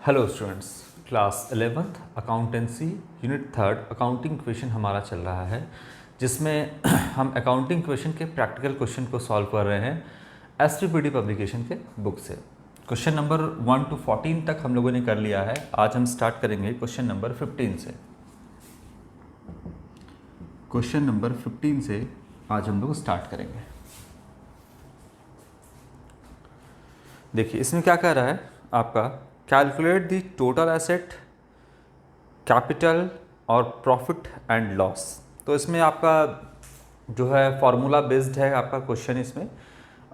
Hello students, class 11th accountancy unit 3 accounting question हमारा चल रहा है, जिसमें हम अकाउंटिंग क्वेश्चन के प्रैक्टिकल क्वेश्चन को सॉल्व कर रहे हैं एसटीपीडी पब्लिकेशन के बुक से। क्वेश्चन नंबर 1 to 14 तक हम लोगों ने कर लिया है। आज हम स्टार्ट करेंगे क्वेश्चन नंबर 15 से। क्वेश्चन नंबर 15 से आज हम लोग स्टार्ट करेंगे। देखिए इसमें क्या कह रहा है आपका, calculate the total asset, capital और प्रॉफिट एंड लॉस। तो इसमें आपका जो है फॉर्मूला बेस्ड है आपका क्वेश्चन इसमें,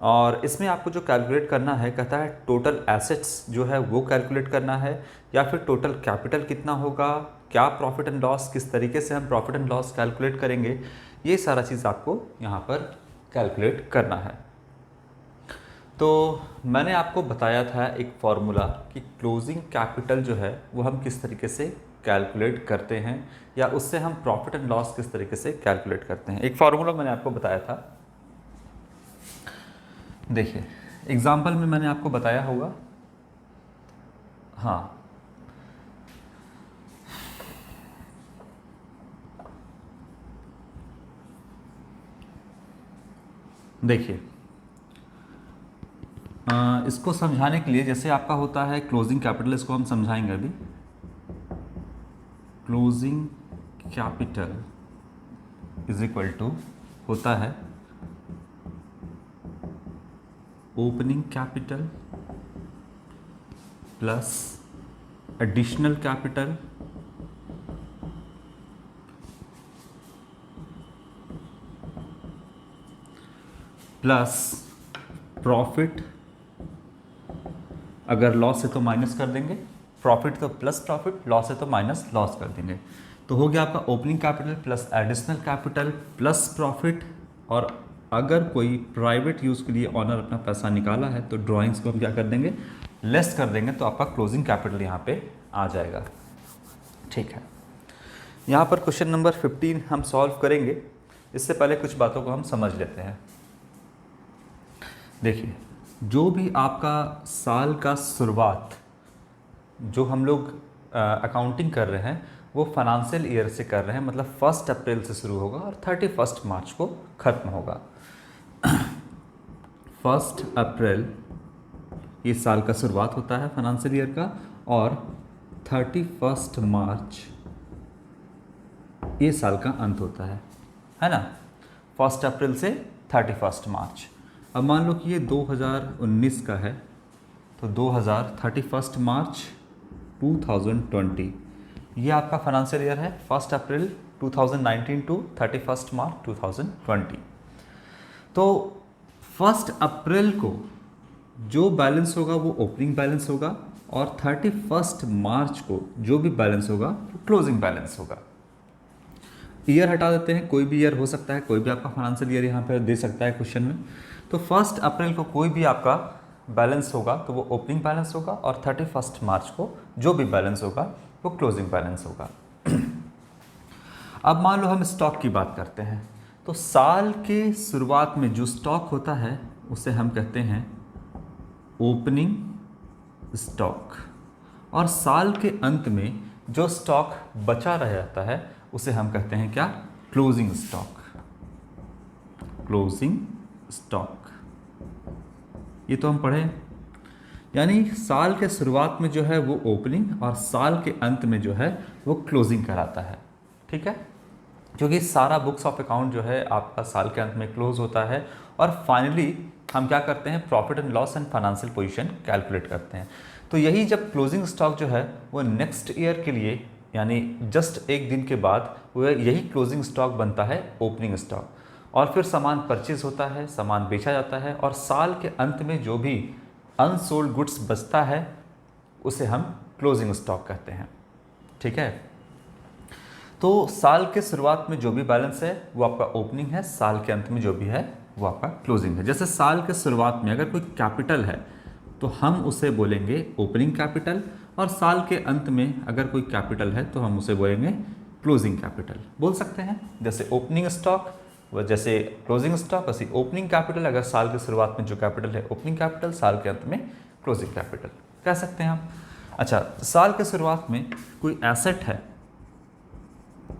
और इसमें आपको जो कैलकुलेट करना है, कहता है टोटल एसेट्स जो है वो कैलकुलेट करना है, या फिर टोटल कैपिटल कितना होगा, क्या प्रॉफिट एंड लॉस, किस तरीके से हम प्रॉफिट एंड लॉस कैलकुलेट करेंगे, ये सारा चीज़ आपको यहाँ पर कैलकुलेट करना है। तो मैंने आपको बताया था एक फॉर्मूला कि क्लोजिंग कैपिटल जो है वो हम किस तरीके से कैलकुलेट करते हैं, या उससे हम प्रॉफिट एंड लॉस किस तरीके से कैलकुलेट करते हैं। एक फार्मूला मैंने आपको बताया था। देखिए एग्जाम्पल में मैंने आपको बताया होगा, हाँ देखिए इसको समझाने के लिए, जैसे आपका होता है क्लोजिंग कैपिटल, इसको हम समझाएंगे अभी। Closing capital is equal to होता है opening capital plus additional capital plus profit, अगर लॉस है तो माइनस कर देंगे, प्रॉफिट तो प्लस प्रॉफिट, लॉस है तो माइनस लॉस कर देंगे। तो हो गया आपका opening capital plus additional capital plus profit. और अगर कोई प्राइवेट यूज़ के लिए ऑनर अपना पैसा निकाला है तो ड्राइंग्स को हम क्या कर देंगे, लेस कर देंगे, तो आपका क्लोजिंग कैपिटल यहाँ पे आ जाएगा। ठीक है, यहाँ पर क्वेश्चन नंबर 15 हम सॉल्व करेंगे। इससे पहले कुछ बातों को हम समझ लेते हैं। देखिए जो भी आपका साल का शुरुआत जो हम लोग अकाउंटिंग कर रहे हैं वो फाइनेंशियल ईयर से कर रहे हैं, मतलब 1 अप्रैल से शुरू होगा और 31 मार्च को ख़त्म होगा। 1 अप्रैल ये साल का शुरुआत होता है फाइनेंशियल ईयर का, और 31 मार्च ये साल का अंत होता है ना। 1 अप्रैल से 31 मार्च। अब मान लो कि ये 2019 का है, तो 31 मार्च 2020 ये आपका फाइनेंशियल ईयर है, 1 अप्रैल 2019 टू 31 मार्च 2020। तो 1 अप्रैल को जो बैलेंस होगा वो ओपनिंग बैलेंस होगा, और 31 मार्च को जो भी बैलेंस होगा वो क्लोजिंग बैलेंस होगा। ईयर हटा देते हैं, कोई भी ईयर हो सकता है, कोई भी आपका फाइनेंशियल ईयर यहाँ पर दे सकता है क्वेश्चन में। तो 1 अप्रैल को कोई भी आपका बैलेंस होगा तो वो ओपनिंग बैलेंस होगा, और 31 मार्च को जो भी बैलेंस होगा वो क्लोजिंग बैलेंस होगा। अब मान लो हम स्टॉक की बात करते हैं, तो साल के शुरुआत में जो स्टॉक होता है उसे हम कहते हैं ओपनिंग स्टॉक, और साल के अंत में जो स्टॉक बचा रह जाता है उसे हम कहते हैं क्या, क्लोजिंग स्टॉक। क्लोजिंग स्टॉक ये तो हम पढ़े, यानी साल के शुरुआत में जो है वो ओपनिंग और साल के अंत में जो है वो क्लोजिंग कराता है। ठीक है, क्योंकि सारा बुक्स ऑफ अकाउंट जो है आपका साल के अंत में क्लोज होता है, और फाइनली हम क्या करते हैं, profit and loss and financial position calculate करते हैं। तो यही जब क्लोजिंग स्टॉक जो है वो नेक्स्ट ईयर के लिए, यानी जस्ट एक दिन के बाद वो यही क्लोजिंग स्टॉक बनता है ओपनिंग स्टॉक, और फिर सामान परचेज होता है, सामान बेचा जाता है, और साल के अंत में जो भी अनसोल्ड गुड्स बचता है उसे हम क्लोजिंग स्टॉक कहते हैं। ठीक है, तो साल के शुरुआत में जो भी बैलेंस है वो आपका ओपनिंग है, साल के अंत में जो भी है वो आपका क्लोजिंग है। जैसे साल के शुरुआत में अगर कोई कैपिटल है तो हम उसे बोलेंगे ओपनिंग कैपिटल, और साल के अंत में अगर कोई कैपिटल है तो हम उसे बोलेंगे क्लोजिंग कैपिटल बोल सकते हैं। जैसे ओपनिंग स्टॉक वह जैसे क्लोजिंग स्टॉक, वैसे ओपनिंग कैपिटल अगर साल के शुरुआत में जो कैपिटल है ओपनिंग कैपिटल, साल के अंत में क्लोजिंग कैपिटल कह सकते हैं आप। अच्छा, साल के शुरुआत में कोई एसेट है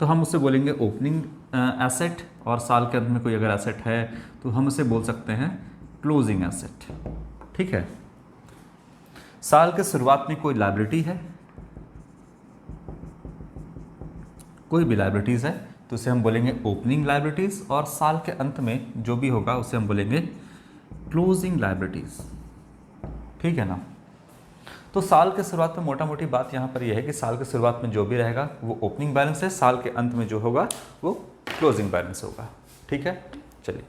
तो हम उसे बोलेंगे ओपनिंग एसेट, और साल के अंत में कोई अगर एसेट है तो हम उसे बोल सकते हैं क्लोजिंग एसेट। ठीक है। साल के शुरुआत में कोई लायबिलिटी है, कोई भी लायबिलिटीज़ है तो उसे हम बोलेंगे ओपनिंग लायबिलिटीज़, और साल के अंत में जो भी होगा उसे हम बोलेंगे क्लोजिंग लायबिलिटीज़। ठीक है ना। तो साल के शुरुआत में मोटा मोटी बात यहाँ पर यह है कि साल के शुरुआत में जो भी रहेगा वो ओपनिंग बैलेंस है, साल के अंत में जो होगा वो क्लोजिंग बैलेंस होगा। ठीक है, चलिए।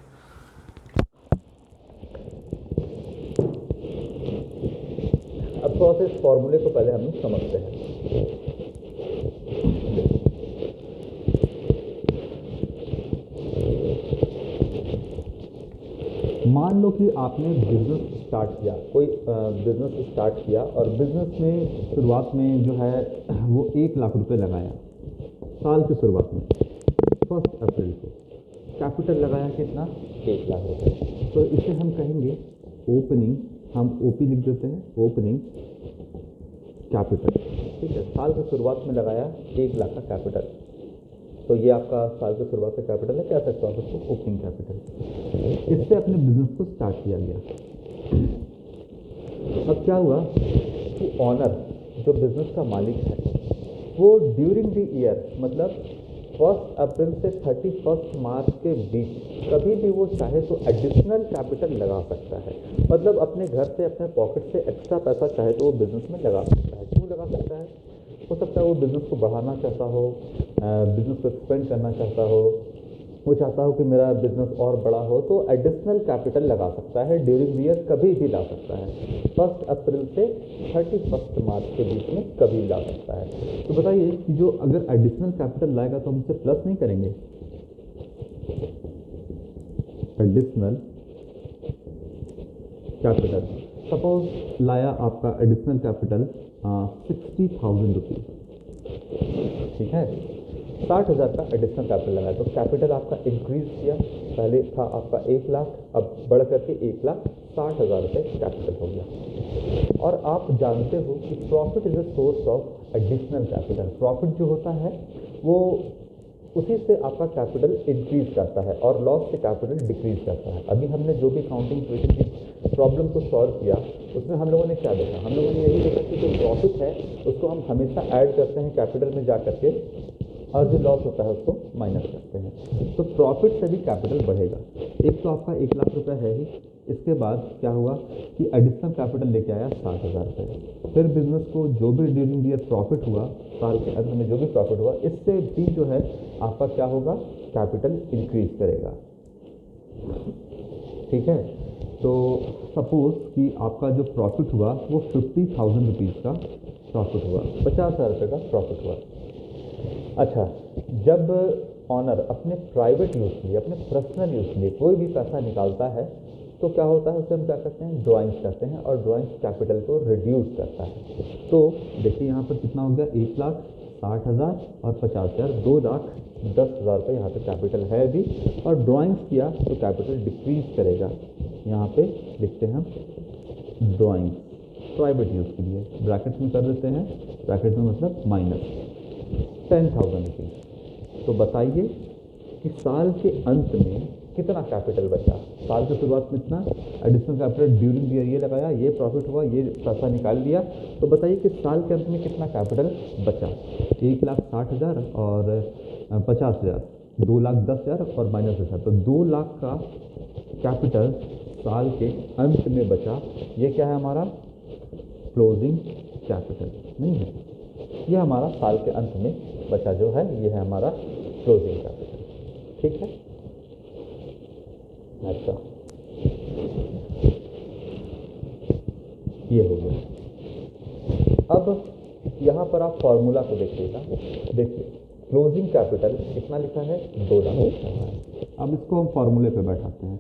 अब थोड़ा सा इस फॉर्मूले को पहले हम समझते हैं। मान लो कि आपने बिजनेस स्टार्ट किया, कोई बिजनेस स्टार्ट किया, और बिजनेस में शुरुआत में जो है वो 1 लाख रुपए लगाया साल की शुरुआत में, 1 अप्रैल को। कैपिटल लगाया कितना? 1 लाख रुपए। तो इसे हम कहेंगे ओपनिंग, हम ओपी लिख देते हैं, ओपनिंग कैपिटल। ठीक है, साल की शुरुआत में लगाया 1 लाख का कैपिटल, तो ये आपका साल की शुरुआत का कैपिटल है, कह सकते हो आप उसको ओपनिंग कैपिटल। इससे अपने बिजनेस को स्टार्ट किया गया। अब क्या हुआ कि ऑनर, जो बिजनेस का मालिक है, वो ड्यूरिंग द ईयर, मतलब 1 अप्रैल से 31 मार्च के बीच कभी भी वो चाहे तो एडिशनल कैपिटल लगा सकता है। मतलब अपने घर से, अपने पॉकेट से एक्स्ट्रा पैसा चाहे तो वो बिजनेस में लगा सकता है। क्यों लगा सकता है? हो सकता है वो बिज़नेस को बढ़ाना चाहता हो, बिज़नेस को एक्सपेंड करना चाहता हो, वो चाहता हो कि मेरा बिज़नेस और बड़ा हो, तो एडिशनल कैपिटल लगा सकता है। ड्यूरिंग द ईयर कभी भी ला सकता है, 1 अप्रैल से 31 मार्च के बीच में कभी ला सकता है। तो बताइए कि जो अगर एडिशनल कैपिटल लाएगा तो हम इसे प्लस नहीं करेंगे? एडिशनल कैपिटल, सपोज लाया आपका एडिशनल कैपिटल 60,000 रुपीज़। ठीक है, 60,000 का एडिशनल कैपिटल लगाया, तो कैपिटल आपका इंक्रीज किया। पहले था आपका 1 लाख, अब बढ़ करके 1,60,000 रुपये कैपिटल हो गया। और आप जानते हो कि profit is a source of additional capital. Profit जो होता है वो उसी से आपका कैपिटल इंक्रीज करता है और लॉस से कैपिटल डिक्रीज करता है। अभी हमने जो भी काउंटिंग इक्वेशन की प्रॉब्लम को सॉल्व किया उसमें हम लोगों ने क्या देखा? हम लोगों ने यही देखा कि जो प्रॉफिट है उसको हम हमेशा ऐड करते हैं कैपिटल में जा करके, और जो लॉस होता है उसको माइनस करते हैं। तो प्रॉफिट से भी कैपिटल बढ़ेगा। एक तो आपका 1 लाख रुपए है ही, इसके बाद क्या हुआ कि एडिशनल कैपिटल लेके आया 60,000 रुपये। फिर बिजनेस को जो भी ड्यूरिंग ईयर प्रॉफिट हुआ, साल के अंत में जो भी प्रॉफिट हुआ, इससे भी जो है आपका क्या होगा? कैपिटल इंक्रीज करेगा। ठीक है, तो सपोज कि आपका जो प्रॉफिट हुआ वो 50,000 रुपीज़ का प्रॉफिट हुआ, 50,000 रुपये का प्रॉफिट हुआ। अच्छा, जब ऑनर अपने प्राइवेट यूज़ के लिए, अपने पर्सनल यूज़ के लिए कोई भी पैसा निकालता है तो क्या होता है? उसे हम क्या करते हैं? ड्राइंग्स करते हैं, और ड्राइंग्स कैपिटल को रिड्यूस करता है। तो देखिए यहाँ पर कितना हो गया? 1,60,000 और 50,000, 2,10,000 रुपये यहाँ पे कैपिटल है भी, और ड्राइंग्स किया तो कैपिटल डिक्रीज करेगा। यहाँ पे लिखते हैं हम ड्राइंग्स, प्राइवेट यूज़ के लिए ब्रैकेट में कर देते हैं, ब्रैकेट में मतलब माइनस 10,000 रुपीज़। तो बताइए कि साल के अंत में कितना कैपिटल बचा? साल की शुरुआत में इतना एडिशनल कैपिटल ड्यूरिंग ईयर ये लगाया, ये प्रॉफिट हुआ, ये पैसा निकाल लिया, तो बताइए कि साल के अंत में कितना कैपिटल बचा? 1,60,000 और 50,000, 2,10,000 और माइनस 10,000, तो 2 लाख का कैपिटल साल के अंत में बचा। ये क्या है हमारा? क्लोजिंग कैपिटल नहीं है, ये हमारा साल के अंत में बचा जो है ये है हमारा क्लोजिंग कैपिटल। ठीक है, अच्छा ये हो गया। अब यहाँ पर आप फॉर्मूला को देखिएगा। देखिए क्लोजिंग कैपिटल कितना लिखा है? 2 लाख लिखा है। अब इसको हम फॉर्मूले पे बैठाते हैं।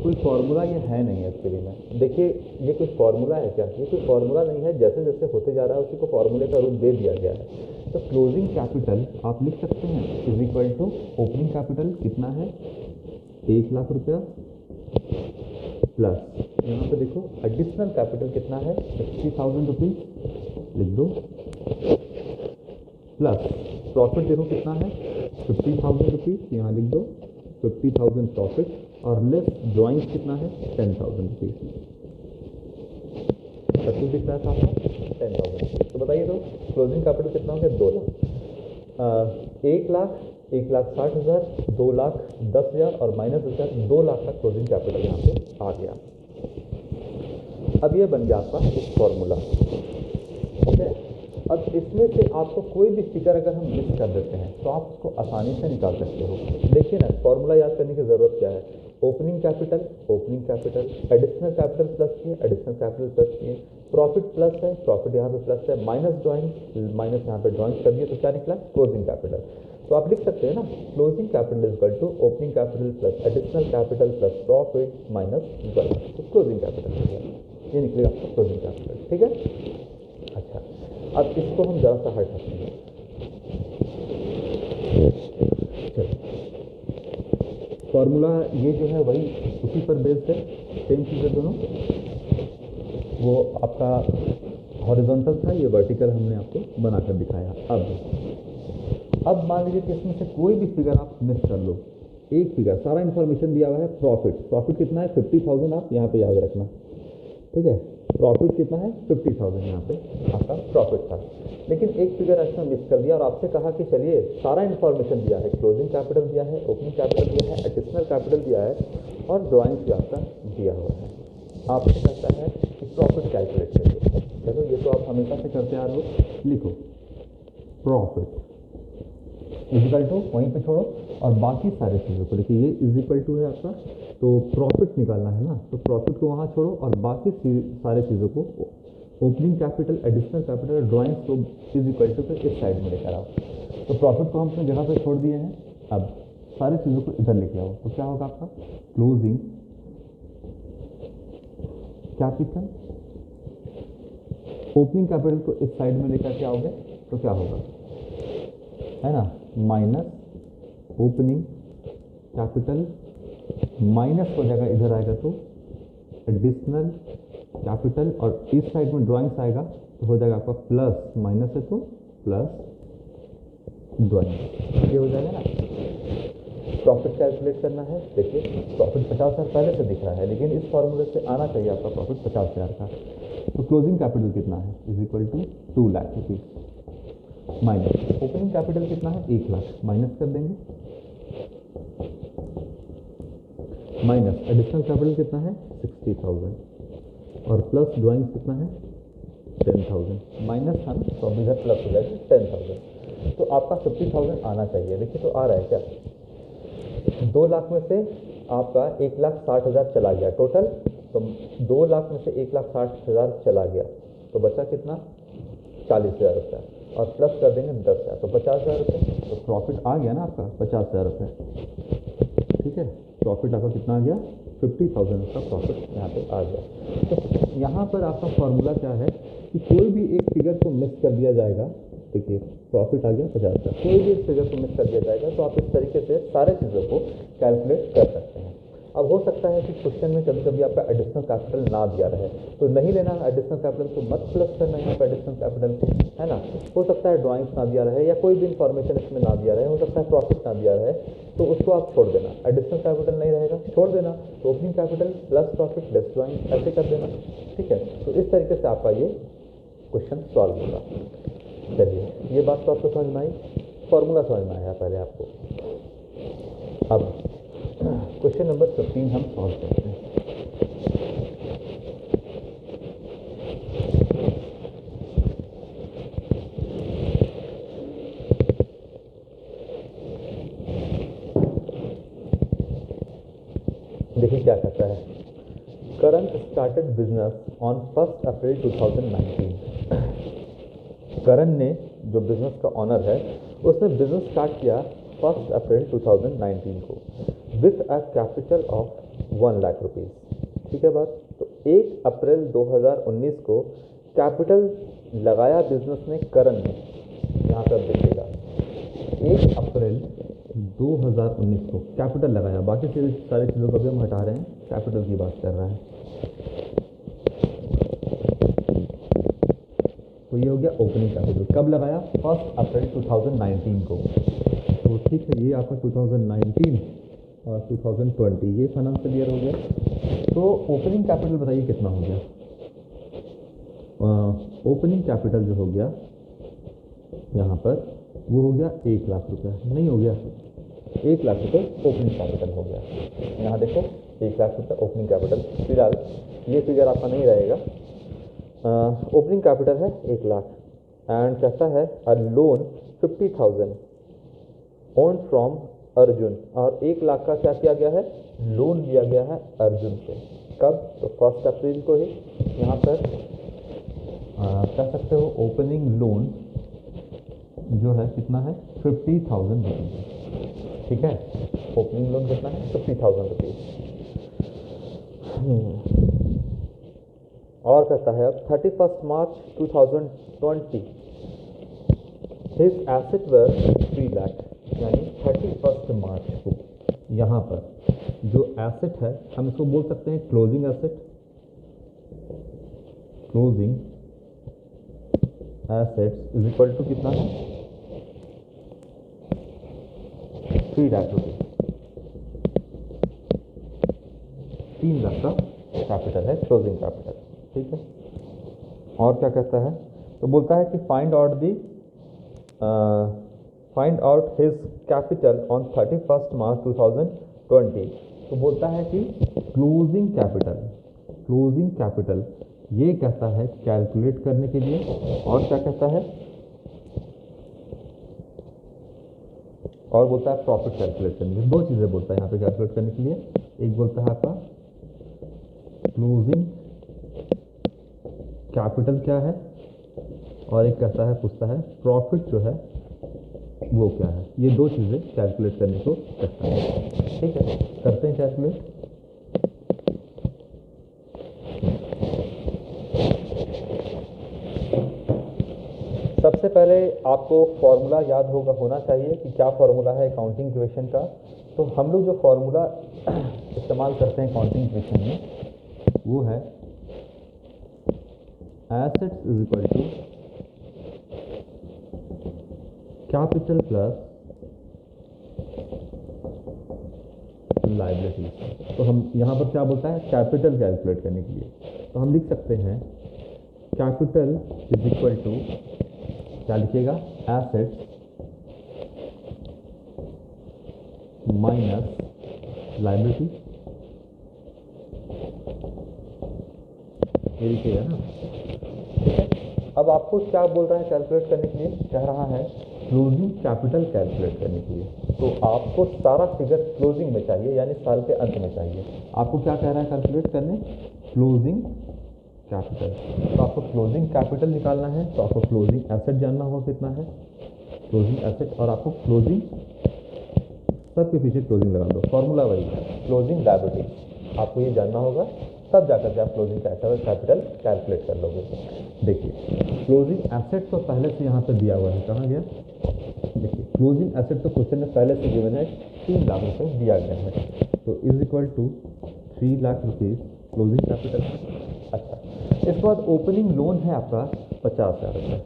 कोई फार्मूला ये है नहीं एक्चुअली में। देखिए ये कोई फार्मूला है क्या? ये कोई फार्मूला नहीं है, जैसे जैसे होते जा रहा है उसी को फार्मूले का रूप दे दिया गया है। तो क्लोजिंग कैपिटल आप लिख सकते हैं is equal to opening capital कितना है? 1 लाख रुपया, प्लस यहाँ पे देखो एडिशनल कैपिटल कितना है? 60,000 रुपीज़, लिख दो, प्लस प्रॉफिट देखो कितना है 50,000 रुपीज़, यहाँ लिख दो 50,000 प्रॉफिट, और लेस ड्राइंग्स कितना है 10,000 रुपीज़। सब कुछ दिख रहा है आपका 10,000 रुपीज़। तो बताइए तो क्लोजिंग कैपिटल कितना हो गया 2 लाख। 1,60,000, 2,10,000 और -1,000, 2 लाख का क्लोजिंग कैपिटल यहाँ पे आ गया। अब ये बन गया आपका एक फॉर्मूला, ठीक है। अब इसमें से आपको कोई भी फिगर अगर हम मिस कर देते हैं तो आप उसको आसानी से निकाल सकते हो। देखिए ना, फॉर्मूला याद करने की ज़रूरत क्या है, opening capital, additional capital plus किए, एडिशनल कैपिटल प्लस किए, प्रॉफिट प्लस है, प्रॉफिट यहाँ पे प्लस है, माइनस ड्राइंग, माइनस यहाँ पे ड्राइंग कर दिए तो क्या निकला क्लोजिंग कैपिटल। तो आप लिख सकते हैं ना, closing capital is equal to opening capital plus additional capital plus profit minus drawing, तो क्लोजिंग कैपिटल हो गया, ये निकलेगा आपका क्लोजिंग कैपिटल, ठीक है। अच्छा, अब इसको हम ज़रा सा हटाते हैं, चलो फॉर्मूला ये जो है वही उसी पर बेस्ड है, सेम चीज़ें दोनों, वो आपका हॉरिजॉन्टल था, ये वर्टिकल हमने आपको बनाकर दिखाया। अब मान लीजिए कि इसमें से कोई भी फिगर आप मिस कर लो, एक फिगर, सारा इन्फॉर्मेशन दिया हुआ है, प्रॉफिट कितना है 50,000, आप यहाँ पे याद रखना, ठीक है। प्रॉफिट कितना है 50,000, यहाँ पे आपका प्रॉफिट था, लेकिन एक फिगर ऐसा मिस कर दिया और आपसे कहा कि चलिए सारा इन्फॉर्मेशन दिया है, क्लोजिंग कैपिटल दिया है, ओपनिंग कैपिटल दिया है, एडिशनल कैपिटल दिया है और ड्राइंग्स भी आपका दिया हुआ है। आपसे कहता है कि प्रॉफिट कैलकुलेट करिए। चलो ये तो आप हमेशा से करते आ रहे हो, लिखो प्रॉफिट इजिकल टू, वहीं पे छोड़ो और बाकी सारे चीज़ों को लिखिए, ये इजिकल टू है आपका, तो प्रॉफिट निकालना है ना, तो प्रॉफिट को वहाँ छोड़ो और बाकी सारे चीज़ों को opening capital, additional capital, drawings को इजिकल टू पे इस साइड में लेकर आओ। तो प्रॉफिट को हम अपनी जगह पे छोड़ दिए हैं, अब सारी चीज़ों को इधर लेके आओ, तो क्या होगा आपका क्लोजिंग कैपिटल, ओपनिंग कैपिटल को इस साइड में लेकर के आओगे तो क्या होगा, है ना, माइनस ओपनिंग कैपिटल, माइनस हो जाएगा इधर आएगा तो एडिशनल कैपिटल, और इस साइड में ड्राइंग्स आएगा तो हो जाएगा आपका प्लस, माइनस है तो प्लस ड्राइंग, ये हो जाएगा ना। प्रॉफिट कैलकुलेट करना है, देखिए प्रॉफिट 50,000 पहले से दिख रहा है, लेकिन इस फॉर्मूले से आना चाहिए आपका प्रॉफिट 50,000 का। तो क्लोजिंग कैपिटल कितना है is equal to 2 lakh rupees, minus opening capital कितना है 1 लाख, माइनस कर देंगे, माइनस एडिशनल कैपिटल कितना है 60,000 और प्लस ड्राइंग्स कितना है 10,000, माइनस था ना तो अब इधर प्लस हो जाएगा 10,000, तो आपका 50,000 आना चाहिए। देखिए तो आ रहा है क्या, 2 लाख में से आपका 1,60,000 चला गया टोटल, तो 2 लाख में से 1,60,000 चला गया तो बचा कितना 40,000 रुपये, और प्लस कर देंगे 10,000 तो 50,000 रुपये, तो प्रॉफिट आ गया ना आपका 50,000 रुपये, ठीक है। प्रॉफिट आपका कितना आ गया 50,000 का प्रॉफिट यहाँ पे आ गया। तो यहाँ पर आपका फॉर्मूला क्या है कि कोई भी एक फिगर को मिस कर दिया जाएगा, देखिए प्रॉफिट आ गया 50,000, कोई भी एक फिगर को मिस कर दिया जाएगा तो आप इस तरीके से सारे चीज़ों को कैलकुलेट कर सकते हैं। अब हो सकता है कि क्वेश्चन में कभी कभी आपका एडिशनल कैपिटल ना दिया रहे, तो नहीं लेना एडिशनल कैपिटल को, मत प्लस करना है यहाँ एडिशनल कैपिटल को, है ना। हो सकता है ड्राइंग्स ना दिया रहे या कोई भी इन्फॉर्मेशन इसमें ना दिया रहे, हो सकता है प्रॉफिट ना दिया रहे, तो उसको आप छोड़ देना, एडिशनल कैपिटल नहीं रहेगा छोड़ देना, तो opening capital plus profit less drawing ऐसे कर देना, ठीक है। तो इस तरीके से आपका ये क्वेश्चन सॉल्व होगा। चलिए ये बात तो आपको समझ में आई, फॉर्मूला समझ में आया पहले आपको। अब क्वेश्चन नंबर 15 हम सॉल्व करते हैं। देखिए क्या कहता है, करण स्टार्टेड बिजनेस ऑन 1 अप्रैल 2019। करण ने जो बिजनेस का ऑनर है उसने बिजनेस स्टार्ट किया 1 अप्रैल 2019 को with a capital of 1 lakh rupees, ठीक है बात। तो 1 अप्रैल 2019 को कैपिटल लगाया बिजनेस में करण ने, यहाँ पर देखिएगा 1 अप्रैल 2019 को कैपिटल लगाया, बाकी सारी चीज़ों को भी हम हटा रहे हैं, कैपिटल की बात कर रहा है। तो ये हो गया ओपनिंग कैपिटल। कब लगाया? 1 अप्रैल 2019 को। तो ठीक है, ये आपका 2019 और 2020 ये फाइनेंशियल ईयर हो गया। तो ओपनिंग कैपिटल बताइए कितना हो गया? ओपनिंग कैपिटल जो हो गया यहाँ पर वो हो गया 1 लाख रुपये, नहीं हो गया? 1 लाख रुपये ओपनिंग कैपिटल हो गया। यहाँ देखो 1 लाख रुपये ओपनिंग कैपिटल। फिलहाल ये फिगर आपका नहीं रहेगा। ओपनिंग कैपिटल है 1 लाख एंड कहता है अ लोन 50,000 ओन फ्रॉम अर्जुन, और 1 लाख का क्या किया गया है? लोन लिया गया है अर्जुन से। कब? तो 1 अप्रैल को ही। यहाँ पर कह सकते हो ओपनिंग लोन जो है कितना है? 50,000 रुपीज़। ठीक है, ओपनिंग लोन कितना है? 50,000 रुपीज़। और कहता है अब 31 मार्च 2020 हिज एसेट वर 3 लाख, यानी 31 मार्च को यहाँ पर जो एसेट है हम इसको बोल सकते हैं closing asset. Closing assets is equal to कितना है? 3 लाख रुपये। 3 लाख का कैपिटल है, क्लोजिंग कैपिटल। ठीक है, और क्या कहता है? तो बोलता है कि find out his capital on 31 मार्च 2020। तो बोलता है कि क्लोजिंग कैपिटल ये कहता है कैलकुलेट करने के लिए। और क्या कहता है? और बोलता है प्रॉफिट कैलकुलेट करने के लिए। 2 चीज़ें बोलता है यहाँ पे कैलकुलेट करने के लिए। एक बोलता है आपका क्लोजिंग कैपिटल क्या है, और एक कहता है पूछता है प्रॉफिट जो है वो क्या है। ये 2 चीज़ें कैलकुलेट करने को कहता है। ठीक है, करते हैं कैलकुलेट। सबसे पहले आपको फॉर्मूला याद होना चाहिए कि क्या फॉर्मूला है अकाउंटिंग इक्वेशन का। तो हम लोग जो फॉर्मूला इस्तेमाल करते हैं अकाउंटिंग इक्वेशन में वो है assets is equal to capital plus liability. तो हम यहाँ पर क्या बोलता है? कैपिटल कैलकुलेट करने के लिए तो हम लिख सकते हैं कैपिटल इज इक्वल टू, क्या लिखिएगा? Assets minus liability. ये लिखिएगा ना। ठीक है, अब आपको क्या बोल रहा है कैलकुलेट करने के लिए? कह रहा है क्लोजिंग कैपिटल कैलकुलेट करने के लिए। तो आपको सारा फिगर क्लोजिंग में चाहिए, यानी साल के अंत में चाहिए। आपको क्या कह रहा है कैलकुलेट करने? Closing capital. तो आपको क्लोजिंग कैपिटल निकालना है, तो आपको क्लोजिंग एसेट जानना होगा कितना है, क्लोजिंग एसेट, और आपको क्लोजिंग, सबके पीछे क्लोजिंग लगा दो, फॉर्मूला वही है, क्लोजिंग लायबिलिटी। आपको ये जानना होगा, तब जाकर के आप क्लोजिंग कैपिटल कैलकुलेट कर लोगे। देखिए क्लोजिंग एसेट तो पहले से यहाँ पर दिया हुआ है, कहाँ गया? देखिए क्लोजिंग एसेट तो क्वेश्चन में पहले से गिवन है, 3 लाख रुपये दिया गया है। तो is equal to 3 lakh rupees closing capital. अच्छा, इसके बाद ओपनिंग लोन है आपका 50,000 रुपये।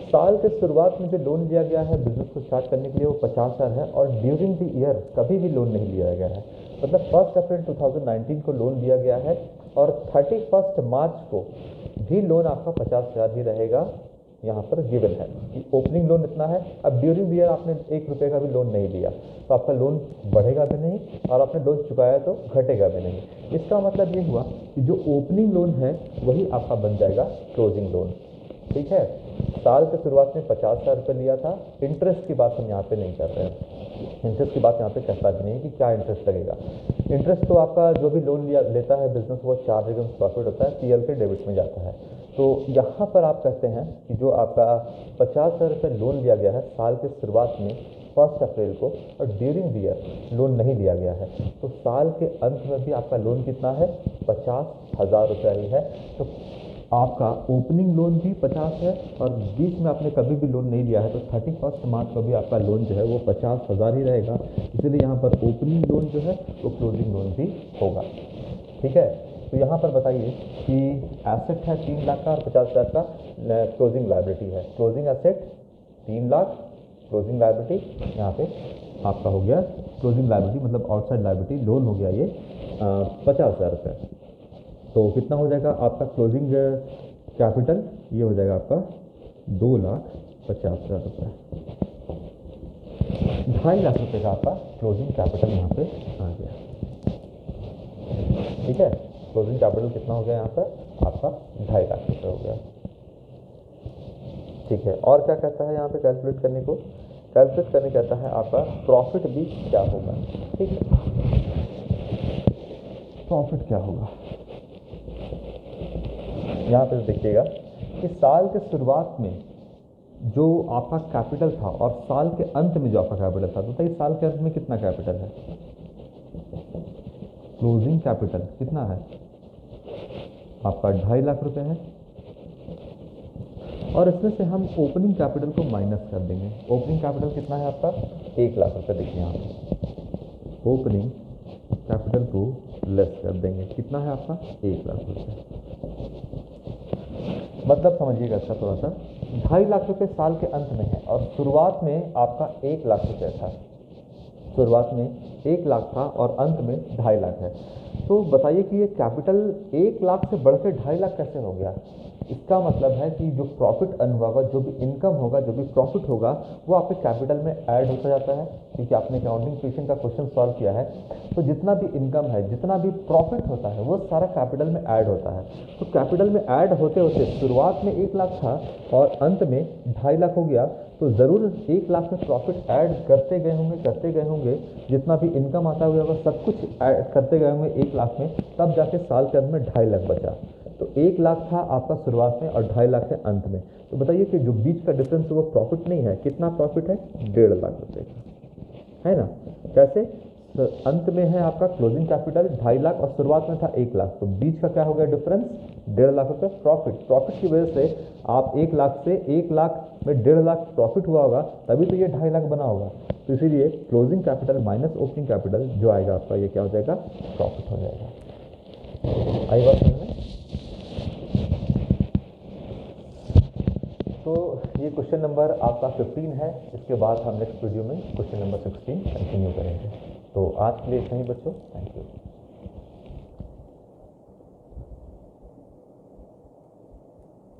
साल के शुरुआत में जो लोन लिया गया है बिजनेस को स्टार्ट करने के लिए वो 50,000 है, और ड्यूरिंग द ईयर कभी भी लोन नहीं लिया गया है। मतलब 1 अप्रैल 2019 को लोन लिया गया है, और 31 मार्च को भी लोन आपका 50,000 ही रहेगा। यहाँ पर गिवन है कि ओपनिंग लोन इतना है। अब ड्यूरिंग द ईयर आपने 1 रुपये का भी लोन नहीं लिया तो आपका लोन बढ़ेगा भी नहीं, और आपने लोन चुकाया तो घटेगा भी नहीं। इसका मतलब ये हुआ कि जो ओपनिंग लोन है वही आपका बन जाएगा क्लोजिंग लोन। ठीक है, साल के शुरुआत में 50,000 रुपये लिया था। इंटरेस्ट की बात हम यहाँ पे नहीं कर रहे हैं, इंटरेस्ट की बात यहाँ पे कहता भी नहीं कि क्या इंटरेस्ट लगेगा। इंटरेस्ट तो आपका जो भी लोन लेता है बिजनेस वो चार्ज अगेंस्ट प्रॉफिट होता है, पीएल के डेबिट में जाता है। तो यहाँ पर आप कहते हैं कि जो आपका 50,000 रुपये लोन लिया गया है साल के शुरुआत में 1 अप्रैल को, और ड्यूरिंग द ईयर लोन नहीं लिया गया है, तो साल के अंत में भी आपका लोन कितना है? 50,000 रुपया ही है। तो आपका ओपनिंग लोन भी 50 है, और बीच में आपने कभी भी लोन नहीं लिया है, तो 31 मार्च को भी आपका लोन जो है वो 50,000 ही रहेगा। इसलिए यहाँ पर ओपनिंग लोन जो है वो क्लोजिंग लोन भी होगा। ठीक है, तो यहाँ पर बताइए कि एसेट है 3 लाख का और 50,000 का क्लोजिंग लायबिलिटी है। Closing asset 3 lakh, closing liability यहाँ पे आपका हो गया, क्लोजिंग लायबिलिटी मतलब आउटसाइड लायबिलिटी लोन हो गया ये 50,000 रुपये। तो कितना हो जाएगा आपका क्लोजिंग कैपिटल, ये हो जाएगा आपका 2,50,000 रुपये। 2.5 लाख रुपये का आपका क्लोजिंग कैपिटल यहाँ पे आ गया। ठीक है, क्लोजिंग कैपिटल कितना हो गया यहाँ पर आपका 2.5 लाख रुपये हो गया। ठीक है, और क्या कहता है यहाँ पे कैलकुलेट करने को, कैलकुलेट करने कहता है आपका प्रॉफिट भी क्या होगा। ठीक है, प्रॉफिट क्या होगा यहाँ पे देखिएगा कि साल के शुरुआत में जो आपका कैपिटल था और साल के अंत में जो आपका कैपिटल था, तो बताइए साल के अंत में कितना कैपिटल है। क्लोजिंग कैपिटल कितना है आपका 2.5 लाख रुपए है, और इसमें से हम ओपनिंग कैपिटल को माइनस कर देंगे। ओपनिंग कैपिटल कितना है आपका 1 लाख रुपए। देखिए यहाँ पे ओपनिंग कैपिटल को लेस कर देंगे, कितना है आपका 1 लाख रुपए। मतलब समझिएगा अच्छा थोड़ा सा, 2.5 लाख रुपए साल के अंत में है और शुरुआत में आपका 1 लाख रुपए था। शुरुआत में 1 लाख था और अंत में 2.5 लाख है। तो बताइए कि ये कैपिटल 1 लाख से बढ़ के 2.5 लाख कैसे हो गया। इसका मतलब है कि जो प्रॉफिट अर्न होगा, जो भी इनकम होगा, जो भी प्रॉफिट होगा, वो आपके कैपिटल में ऐड होता जाता है। क्योंकि आपने अकाउंटिंग क्वेश्चन का क्वेश्चन सॉल्व किया है, तो जितना भी इनकम है, जितना भी प्रॉफिट होता है, वो सारा कैपिटल में ऐड होता है। तो कैपिटल में ऐड होते होते शुरुआत में 1 लाख था और अंत में 2.5 लाख हो गया, तो ज़रूर 1 लाख में प्रॉफिट ऐड करते गए होंगे, जितना भी इनकम आता हुआ होगा सब कुछ ऐड करते गए होंगे 1 लाख में, तब जाके साल के अंत में 2.5 लाख बचा। तो 1 लाख था आपका शुरुआत में और 2.5 लाख है अंत में। तो बताइए कि जो बीच का डिफरेंस है वो प्रॉफिट नहीं है। कितना प्रॉफिट है 1.5 लाख रुपये का, है ना। कैसे, तो अंत में है आपका क्लोजिंग कैपिटल 2.5 लाख और शुरुआत में था 1 लाख, तो बीच का क्या हो गया डिफरेंस 1.5 लाख रुपये प्रॉफिट। प्रॉफिट की वजह से आप 1 लाख से 1 लाख में 1.5 लाख प्रॉफिट हुआ होगा, तभी तो ये 2.5 लाख बना होगा। तो इसीलिए closing capital minus opening capital जो आएगा आपका, ये क्या हो जाएगा प्रॉफिट हो जाएगा। आई बात समझ में। तो ये क्वेश्चन नंबर आपका 15 है। इसके बाद हम नेक्स्ट वीडियो में क्वेश्चन नंबर 16 कंटिन्यू करेंगे। तो आज के लिए इतना ही बच्चों, थैंक यू।